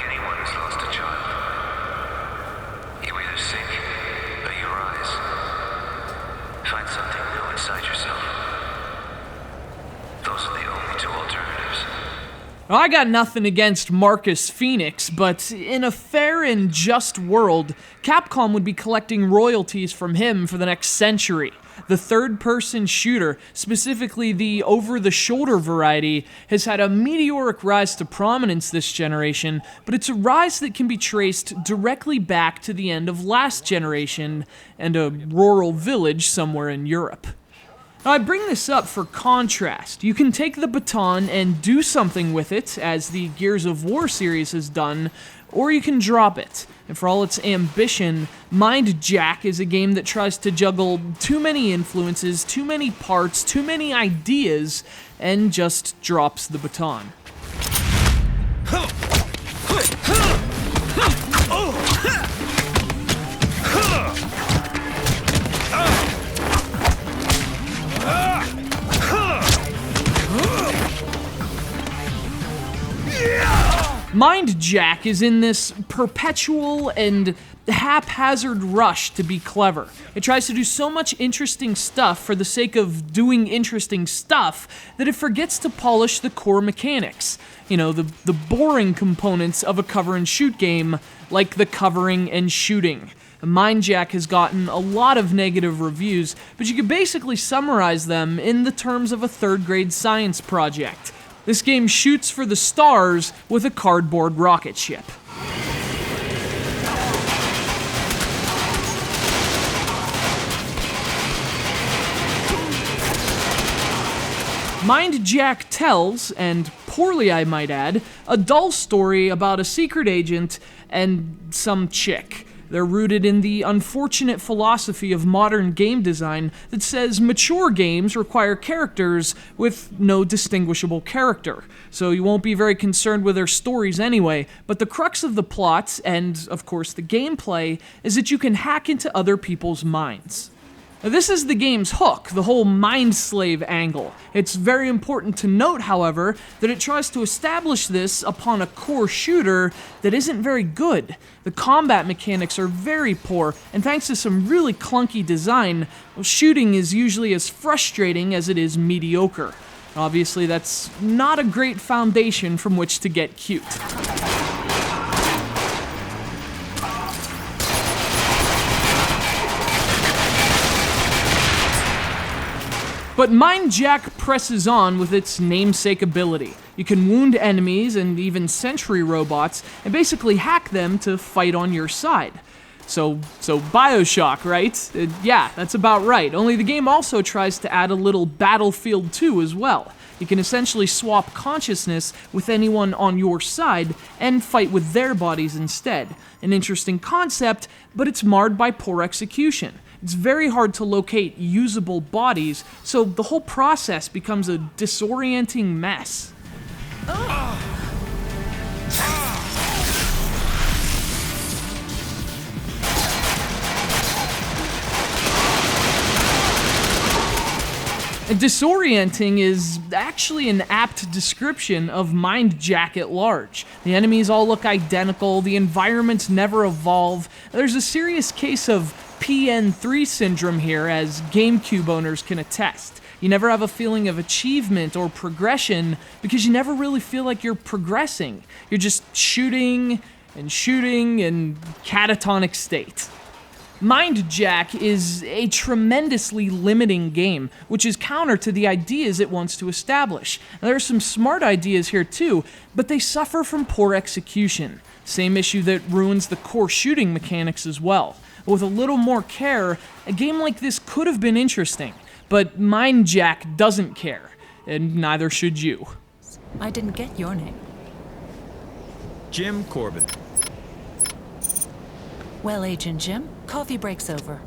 anyone who's lost a child. You either sink or you rise. Find something new inside yourself. Those are the only two alternatives. Well, I got nothing against Marcus Phoenix, but in a fair and just world, Capcom would be collecting royalties from him for the next century. The third-person shooter, specifically the over-the-shoulder variety, has had a meteoric rise to prominence this generation, but it's a rise that can be traced directly back to the end of last generation and a rural village somewhere in Europe. Now, I bring this up for contrast. You can take the baton and do something with it, as the Gears of War series has done, or you can drop it. And for all its ambition, Mindjack is a game that tries to juggle too many influences, too many parts, too many ideas, and just drops the baton. Mindjack is in this perpetual and haphazard rush to be clever. It tries to do so much interesting stuff for the sake of doing interesting stuff that it forgets to polish the core mechanics. You know, the boring components of a cover and shoot game, like the covering and shooting. Mindjack has gotten a lot of negative reviews, but you could basically summarize them in the terms of a third-grade science project. This game shoots for the stars with a cardboard rocket ship. Mindjack tells, and poorly I might add, a dull story about a secret agent and some chick. They're rooted in the unfortunate philosophy of modern game design that says mature games require characters with no distinguishable character. So you won't be very concerned with their stories anyway, but the crux of the plot, and of course the gameplay, is that you can hack into other people's minds. Now, this is the game's hook, the whole mind slave angle. It's very important to note, however, that it tries to establish this upon a core shooter that isn't very good. The combat mechanics are very poor, and thanks to some really clunky design, well, shooting is usually as frustrating as it is mediocre. Obviously, that's not a great foundation from which to get cute. But Mindjack presses on with its namesake ability. You can wound enemies and even sentry robots and basically hack them to fight on your side. So BioShock, right? Yeah, that's about right. Only the game also tries to add a little Battlefield 2 as well. You can essentially swap consciousness with anyone on your side and fight with their bodies instead. An interesting concept, but it's marred by poor execution. It's very hard to locate usable bodies, so the whole process becomes a disorienting mess. And disorienting is actually an apt description of Mindjack at large. The enemies all look identical, the environments never evolve. There's a serious case of PN3 syndrome here, as GameCube owners can attest. You never have a feeling of achievement or progression because you never really feel like you're progressing. You're just shooting in catatonic state. Mindjack is a tremendously limiting game, which is counter to the ideas it wants to establish. Now, there are some smart ideas here too, but they suffer from poor execution. Same issue that ruins the core shooting mechanics as well. With a little more care, a game like this could have been interesting, but Mindjack doesn't care, and neither should you. I didn't get your name. Jim Corbin. Well, Agent Jim, coffee break's over.